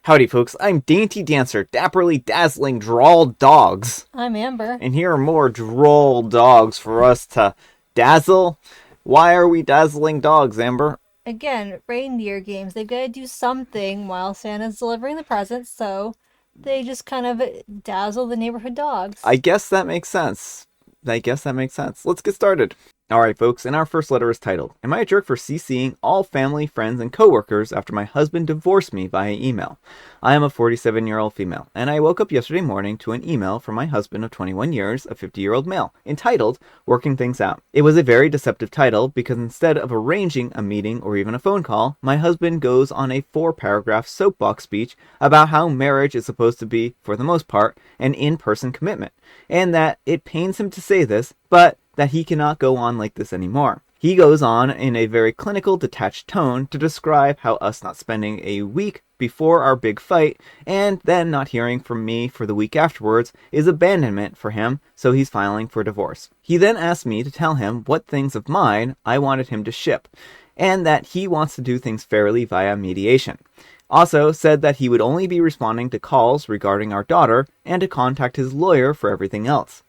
Howdy, folks. I'm Dainty Dancer, dapperly dazzling droll dogs. I'm Amber. And here are more droll dogs for us to dazzle. Why are we dazzling dogs, Amber? Again, reindeer games. They've got to do something while Santa's delivering the presents, so they just kind of dazzle the neighborhood dogs. I guess that makes sense. Let's get started. Alright, folks, and our first letter is titled, Am I a Jerk for CCing all family, friends, and coworkers after my husband divorced me via email? I am a 47-year-old female, and I woke up yesterday morning to an email from my husband of 21 years, a 50-year-old male, entitled, Working Things Out. It was a very deceptive title because instead of arranging a meeting or even a phone call, my husband goes on a 4-paragraph soapbox speech about how marriage is supposed to be, for the most part, an in-person commitment, and that it pains him to say this, but that he cannot go on like this anymore. He goes on in a very clinical, detached tone to describe how us not spending a week before our big fight and then not hearing from me for the week afterwards is abandonment for him, so he's filing for divorce. He then asked me to tell him what things of mine I wanted him to ship, and that he wants to do things fairly via mediation. Also said that he would only be responding to calls regarding our daughter and to contact his lawyer for everything else.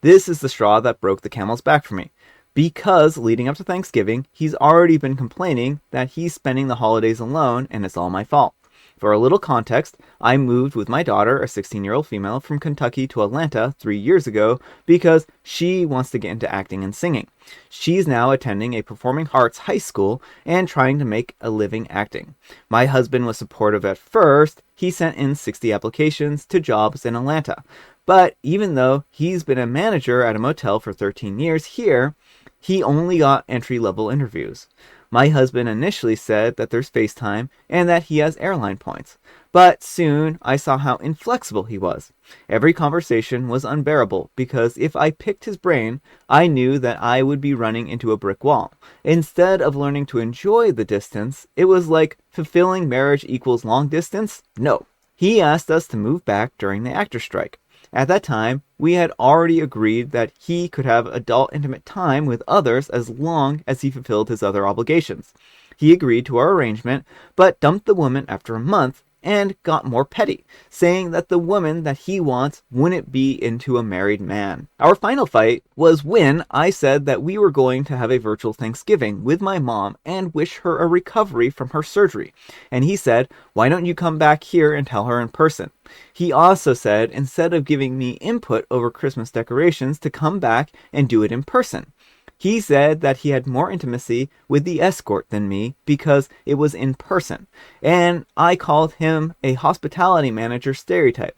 This is the straw that broke the camel's back for me, because leading up to Thanksgiving, he's already been complaining that he's spending the holidays alone and it's all my fault. For a little context, I moved with my daughter, a 16-year-old female, from Kentucky to Atlanta 3 years ago because she wants to get into acting and singing. She's now attending a performing arts high school and trying to make a living acting. My husband was supportive at first. He sent in 60 applications to jobs in Atlanta. But even though he's been a manager at a motel for 13 years here, he only got entry-level interviews. My husband initially said that there's FaceTime and that he has airline points. But soon I saw how inflexible he was. Every conversation was unbearable because if I picked his brain, I knew that I would be running into a brick wall. Instead of learning to enjoy the distance, it was like fulfilling marriage equals long distance? No. He asked us to move back during the actor strike. At that time, we had already agreed that he could have adult intimate time with others as long as he fulfilled his other obligations. He agreed to our arrangement, but dumped the woman after a month and got more petty, saying that the woman that he wants wouldn't be into a married man. Our final fight was when I said that we were going to have a virtual Thanksgiving with my mom and wish her a recovery from her surgery. And he said, why don't you come back here and tell her in person? He also said, instead of giving me input over Christmas decorations, to come back and do it in person. He said that he had more intimacy with the escort than me because it was in person, and I called him a hospitality manager stereotype,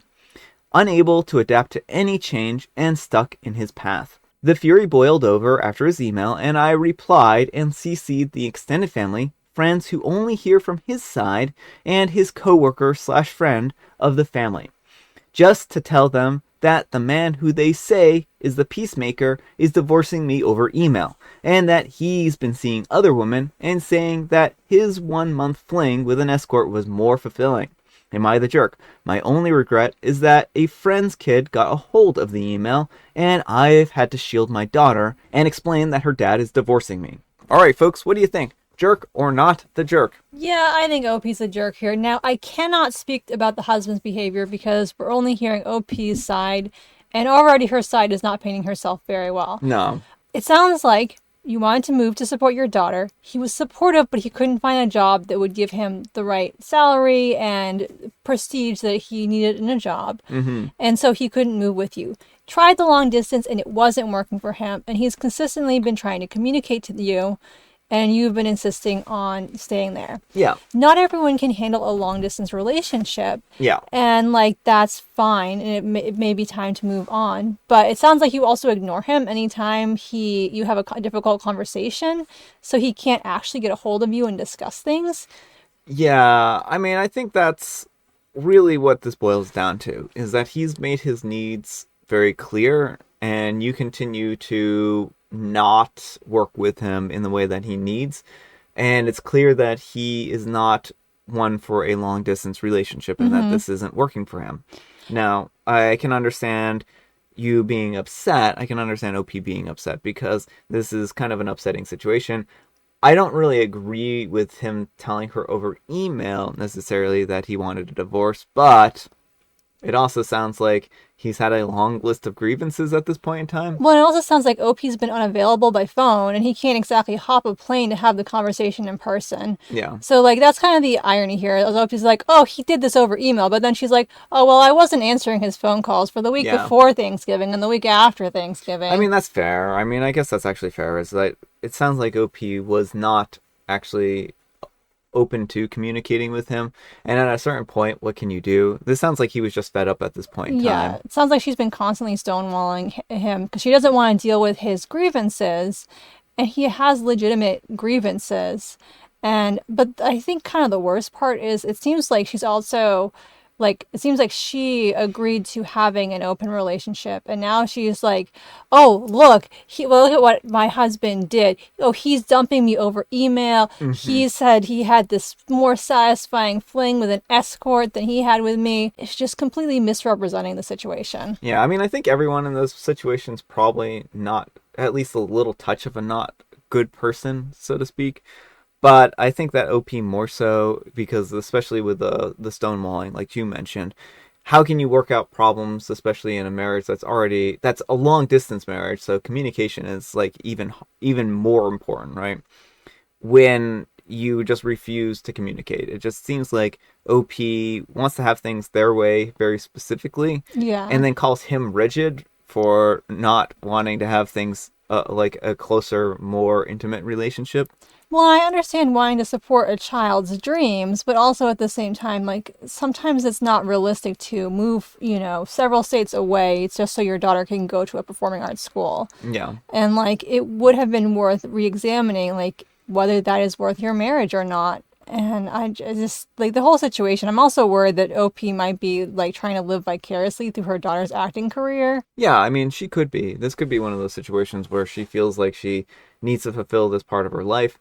unable to adapt to any change and stuck in his path. The fury boiled over after his email, and I replied and CC'd the extended family, friends who only hear from his side, and his coworker/friend of the family, just to tell them that the man who they say is the peacemaker is divorcing me over email, and that he's been seeing other women and saying that his 1-month fling with an escort was more fulfilling. Am I the jerk? My only regret is that a friend's kid got a hold of the email, and I've had to shield my daughter and explain that her dad is divorcing me. Alright folks, what do you think? Jerk or not the jerk? Yeah, I think OP's a jerk here. Now, I cannot speak about the husband's behavior because we're only hearing OP's side, and already her side is not painting herself very well. No. It sounds like you wanted to move to support your daughter. He was supportive, but he couldn't find a job that would give him the right salary and prestige that he needed in a job. Mm-hmm. And so he couldn't move with you. Tried the long distance and it wasn't working for him. And he's consistently been trying to communicate to you, and you've been insisting on staying there. Yeah. Not everyone can handle a long distance relationship. Yeah. And that's fine, and it may be time to move on. But it sounds like you also ignore him anytime you have a difficult conversation, so he can't actually get a hold of you and discuss things. Yeah, I mean, I think that's really what this boils down to, is that he's made his needs very clear, and you continue to not work with him in the way that he needs, and it's clear that he is not one for a long distance relationship and that this isn't working for him. Now, I can understand you being upset. I can understand OP being upset because this is kind of an upsetting situation. I don't really agree with him telling her over email necessarily that he wanted a divorce, but it also sounds like he's had a long list of grievances at this point in time. Well, it also sounds like OP's been unavailable by phone, and he can't exactly hop a plane to have the conversation in person. Yeah. So, like, that's kind of the irony here. OP's like, oh, he did this over email, but then she's like, oh, well, I wasn't answering his phone calls for the week Yeah. before Thanksgiving and the week after I Thanksgiving. mean, that's fair. I mean, I guess that's actually fair. Is that it sounds like OP was not actually open to communicating with him. And at a certain point, what can you do? This sounds like he was just fed up at this point in Yeah, time. it sounds like she's been constantly stonewalling him because she doesn't want to deal with his grievances, and he has legitimate grievances. But I think kind of the worst part is it seems like she's also like it seems like she agreed to having an open relationship, and now she's like, oh, look at what my husband did. Oh, he's dumping me over email. Hmm. He said he had this more satisfying fling with an escort than he had with me. It's just completely misrepresenting the situation. Yeah, I mean, I think everyone in those situations probably not at least a little touch of a not good person, so to speak. But I think that OP more so because especially with the stonewalling, like you mentioned, how can you work out problems, especially in a marriage that's a long distance marriage? So communication is like even more important, right? When you just refuse to communicate, it just seems like OP wants to have things their way very specifically, Yeah. and then calls him rigid for not wanting to have things like a closer, more intimate relationship. Well, I understand wanting to support a child's dreams, but also at the same time, like sometimes it's not realistic to move, several states away just so your daughter can go to a performing arts school. Yeah. And like it would have been worth re-examining like whether that is worth your marriage or not. And just like the whole situation. I'm also worried that OP might be like trying to live vicariously through her daughter's acting career. Yeah, I mean, she could be. This could be one of those situations where she feels like she needs to fulfill this part of her life.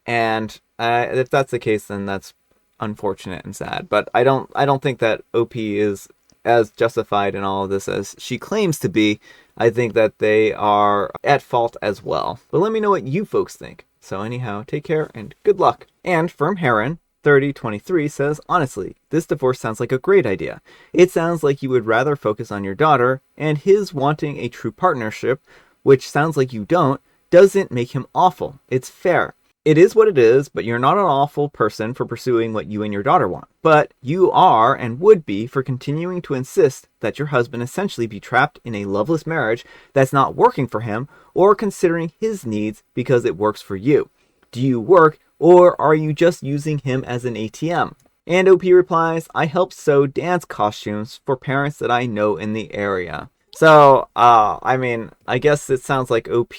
And if that's the case, then that's unfortunate and sad. But I don't think that OP is as justified in all of this as she claims to be. I think that they are at fault as well. But let me know what you folks think. So anyhow, take care and good luck. And Firm Heron 3023 says, honestly, this divorce sounds like a great idea. It sounds like you would rather focus on your daughter, and his wanting a true partnership, which sounds like you don't, doesn't make him awful. It's fair. It is what it is, but you're not an awful person for pursuing what you and your daughter want. But you are and would be for continuing to insist that your husband essentially be trapped in a loveless marriage that's not working for him or considering his needs because it works for you. Do you work, or are you just using him as an ATM? And OP replies, I help sew dance costumes for parents that I know in the area. So, I mean, I guess it sounds like OP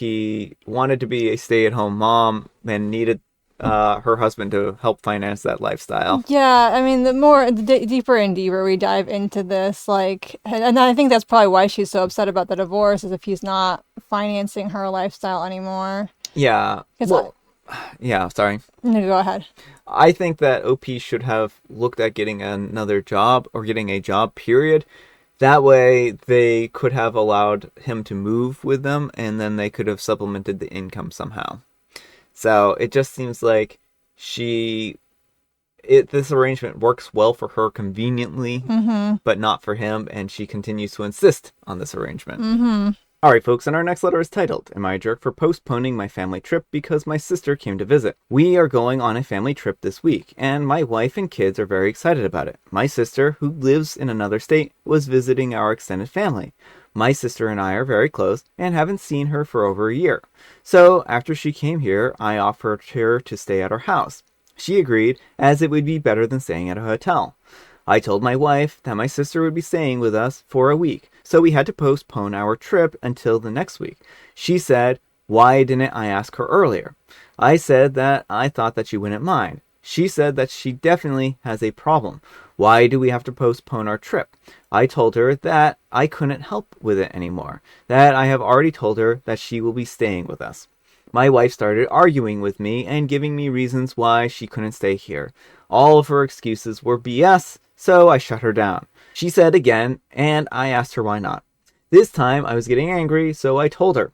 wanted to be a stay-at-home mom and needed her husband to help finance that lifestyle. Yeah, I mean, deeper and deeper we dive into this, like, and I think that's probably why she's so upset about the divorce, is if he's not financing her lifestyle anymore. Yeah, Because yeah, sorry. no, go ahead. I think that OP should have looked at getting another job or getting a job, period. That way, they could have allowed him to move with them, and then they could have supplemented the income somehow. So it just seems like this arrangement works well for her conveniently, Mm-hmm. but not for him, and she continues to insist on this arrangement. Mm-hmm. All right, folks, and our next letter is titled, Am I a Jerk for Postponing My Family Trip Because My Sister Came to Visit? We are going on a family trip this week, and my wife and kids are very excited about it. My sister, who lives in another state, was visiting our extended family. My sister and I are very close and haven't seen her for over a year. So, after she came here, I offered her to stay at our house. She agreed, as it would be better than staying at a hotel. I told my wife that my sister would be staying with us for a week, so we had to postpone our trip until the next week. She said, why didn't I ask her earlier? I said that I thought that she wouldn't mind. She said that she definitely has a problem. Why do we have to postpone our trip? I told her that I couldn't help with it anymore, that I have already told her that she will be staying with us. My wife started arguing with me and giving me reasons why she couldn't stay here. All of her excuses were BS, so I shut her down. She said again, and I asked her why not. This time I was getting angry, so I told her.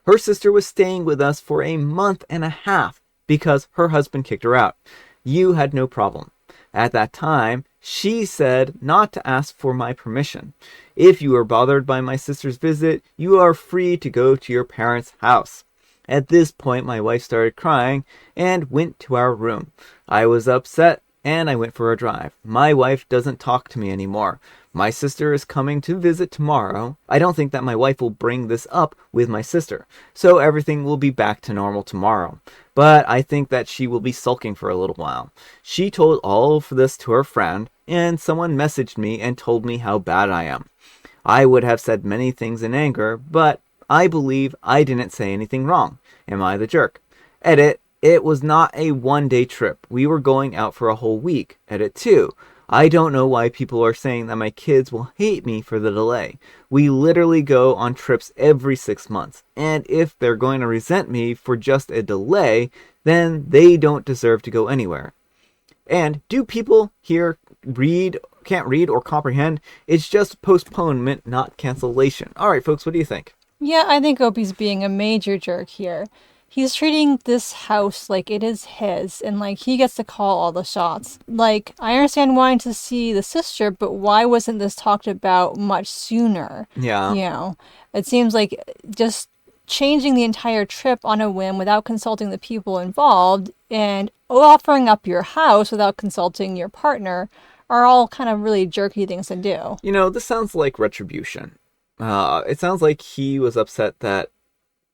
Her sister was staying with us for a month and a half. because her husband kicked her out. You had no problem. At that time, she said not to ask for my permission. If you are bothered by my sister's visit, you are free to go to your parents' house. At this point, my wife started crying and went to our room. I was upset and I went for a drive. My wife doesn't talk to me anymore. My sister is coming to visit tomorrow. I don't think that my wife will bring this up with my sister, so everything will be back to normal tomorrow. But I think that she will be sulking for a little while. She told all of this to her friend, and someone messaged me and told me how bad I am. I would have said many things in anger, but I believe I didn't say anything wrong. Am I the jerk? Edit. It was not a one-day trip. We were going out for a whole week. Edit 2. I don't know why people are saying that my kids will hate me for the delay. We literally go on trips every 6 months. And if they're going to resent me for just a delay, then they don't deserve to go anywhere. And do people here can't read or comprehend? It's just postponement, not cancellation. All right, folks, what do you think? Yeah, I think Opie's being a major jerk here. He's treating this house like it is his, and like he gets to call all the shots. Like, I understand wanting to see the sister, but why wasn't this talked about much sooner? Yeah. You know, it seems like just changing the entire trip on a whim without consulting the people involved and offering up your house without consulting your partner are all kind of really jerky things to do. You know, this sounds like retribution. It sounds like he was upset that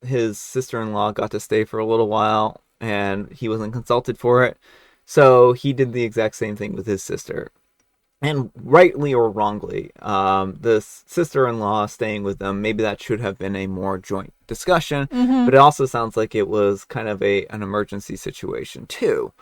his sister-in-law got to stay for a little while and he wasn't consulted for it. So he did the exact same thing with his sister. And rightly or wrongly, the sister-in-law staying with them, maybe that should have been a more joint discussion. Mm-hmm. But it also sounds like it was kind of an emergency situation too.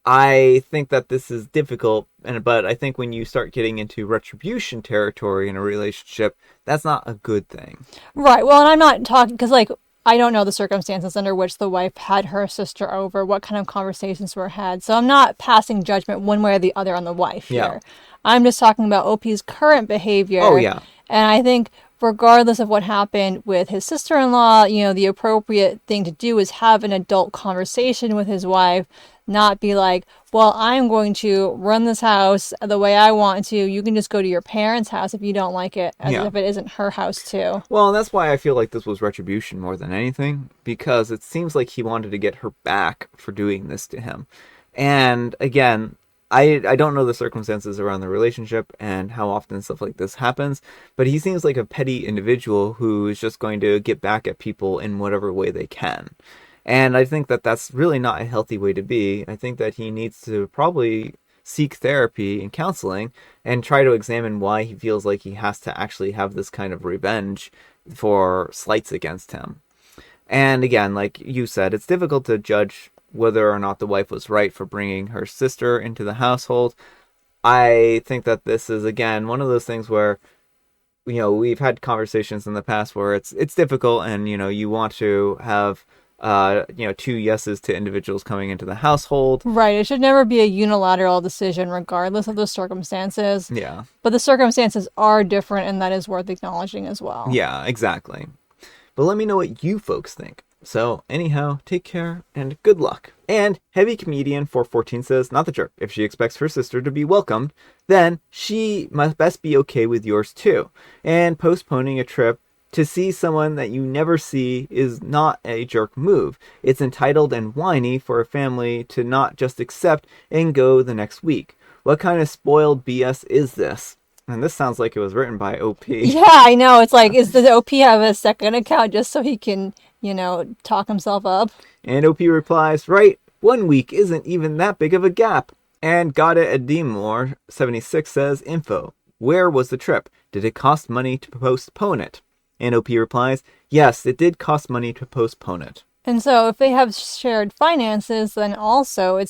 I think that this is difficult, but I think when you start getting into retribution territory in a relationship, that's not a good thing. Right. Well, and I'm not talking because, like, I don't know the circumstances under which the wife had her sister over, what kind of conversations were had. So I'm not passing judgment one way or the other on the wife here. I'm just talking about OP's current behavior. Oh, yeah. And I think regardless of what happened with his sister-in-law, you know, the appropriate thing to do is have an adult conversation with his wife, not be like, well, I'm going to run this house the way I want to. You can just go to your parents' house if you don't like it, as if it isn't her house too. Well, and that's why I feel like this was retribution more than anything, because it seems like he wanted to get her back for doing this to him. And again, I don't know the circumstances around the relationship and how often stuff like this happens, but he seems like a petty individual who is just going to get back at people in whatever way they can. And I think that that's really not a healthy way to be. I think that he needs to probably seek therapy and counseling and try to examine why he feels like he has to actually have this kind of revenge for slights against him. And again, like you said, it's difficult to judge whether or not the wife was right for bringing her sister into the household. I think that this is, again, one of those things where, you know, we've had conversations in the past where it's difficult and, you know, you want to have two yeses to individuals coming into the household. Right. It should never be a unilateral decision regardless of the circumstances. Yeah. But the circumstances are different, and that is worth acknowledging as well. Yeah, exactly. But let me know what you folks think. So anyhow, take care and good luck. And Heavy Comedian 414 says, not the jerk. If she expects her sister to be welcomed, then she must best be okay with yours too. And postponing a trip to see someone that you never see is not a jerk move. It's entitled and whiny for a family to not just accept and go the next week. What kind of spoiled BS is this? And this sounds like it was written by OP. Yeah, I know. It's like, does the OP have a second account just so he can, you know, talk himself up? And OP replies, right, 1 week isn't even that big of a gap. And Got It Edemore 76 says, info. Where was the trip? Did it cost money to postpone it? And OP replies, yes, it did cost money to postpone it. And so if they have shared finances, then also they're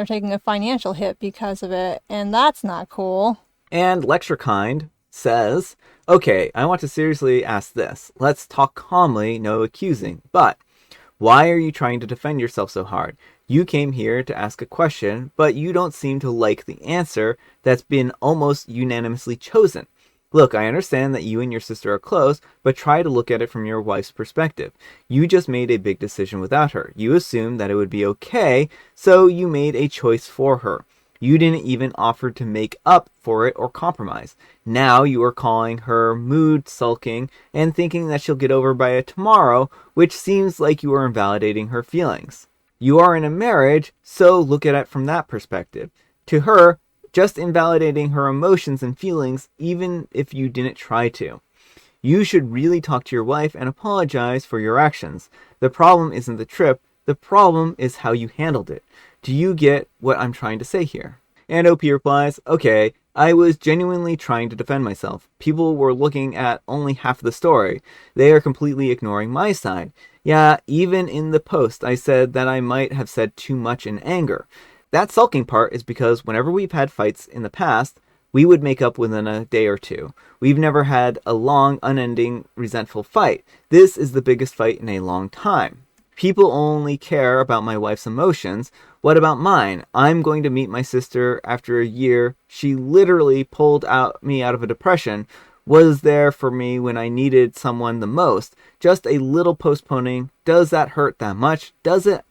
taking a financial hit because of it. And that's not cool. And Lecturekind says, okay, I want to seriously ask this. Let's talk calmly, no accusing. But why are you trying to defend yourself so hard? You came here to ask a question, but you don't seem to like the answer that's been almost unanimously chosen. Look, I understand that you and your sister are close, but try to look at it from your wife's perspective. You just made a big decision without her. You assumed that it would be okay, so you made a choice for her. You didn't even offer to make up for it or compromise. Now you are calling her mood sulking and thinking that she'll get over by it tomorrow, which seems like you are invalidating her feelings. You are in a marriage, so look at it from that perspective. To her, just invalidating her emotions and feelings, even if you didn't try to. You should really talk to your wife and apologize for your actions. The problem isn't the trip, the problem is how you handled it. Do you get what I'm trying to say here? And OP replies, okay, I was genuinely trying to defend myself. People were looking at only half the story. They are completely ignoring my side. Yeah, even in the post I said that I might have said too much in anger. That sulking part is because whenever we've had fights in the past, we would make up within a day or two. We've never had a long, unending, resentful fight. This is the biggest fight in a long time. People only care about my wife's emotions. What about mine? I'm going to meet my sister after a year. She literally pulled me out of a depression, was there for me when I needed someone the most. Just a little postponing. Does that hurt that much? Does it?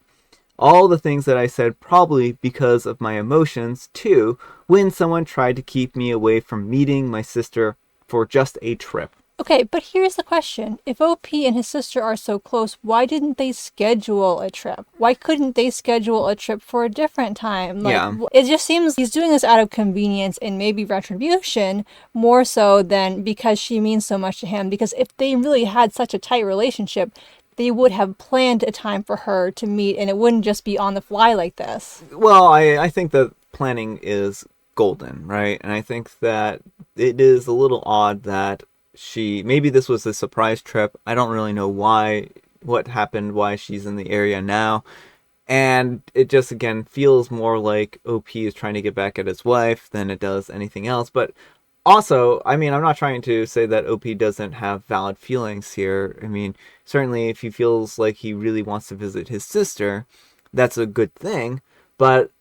All the things that I said probably because of my emotions, too, when someone tried to keep me away from meeting my sister for just a trip. Okay, but here's the question. If OP and his sister are so close, why didn't they schedule a trip? Why couldn't they schedule a trip for a different time? It just seems he's doing this out of convenience and maybe retribution more so than because she means so much to him. Because if they really had such a tight relationship, they would have planned a time for her to meet and it wouldn't just be on the fly like this. Well, I think that planning is golden, right? And I think that it is a little odd that maybe this was a surprise trip. I don't really know what happened, why she's in the area now. And it just, again, feels more like OP is trying to get back at his wife than it does anything else. But also, I mean, I'm not trying to say that OP doesn't have valid feelings here. I mean, certainly if he feels like he really wants to visit his sister, that's a good thing. But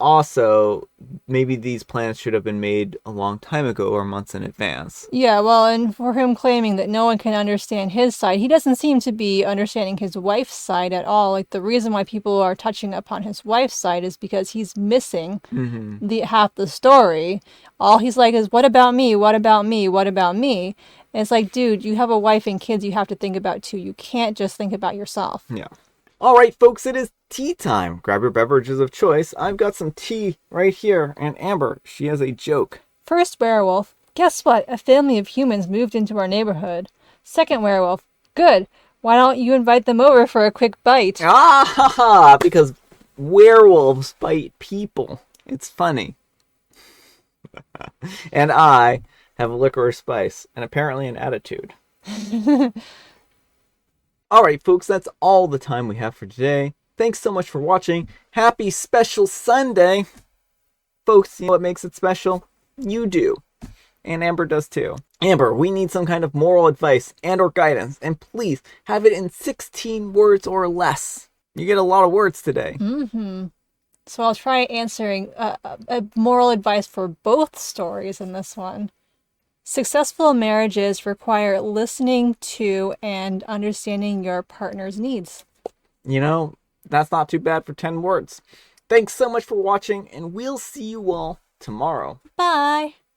also, maybe these plans should have been made a long time ago or months in advance. Yeah, well, and for him claiming that no one can understand his side, he doesn't seem to be understanding his wife's side at all. Like, the reason why people are touching upon his wife's side is because he's missing the half the story. All he's like is, what about me? What about me? What about me? And it's like, dude, you have a wife and kids you have to think about too. You can't just think about yourself. Yeah. All right, folks, it is tea time. Grab your beverages of choice. I've got some tea right here. And Amber, she has a joke. First werewolf, guess what? A family of humans moved into our neighborhood. Second werewolf, good. Why don't you invite them over for a quick bite? Ah, because werewolves bite people. It's funny. And I have a licorice spice and apparently an attitude. All right, folks, that's all the time we have for today. Thanks so much for watching. Happy special Sunday. Folks, you know what makes it special? You do. And Amber does too. Amber, we need some kind of moral advice and or guidance. And please have it in 16 words or less. You get a lot of words today. So I'll try answering a moral advice for both stories in this one. Successful marriages require listening to and understanding your partner's needs. You know, that's not too bad for 10 words. Thanks so much for watching, and we'll see you all tomorrow. Bye!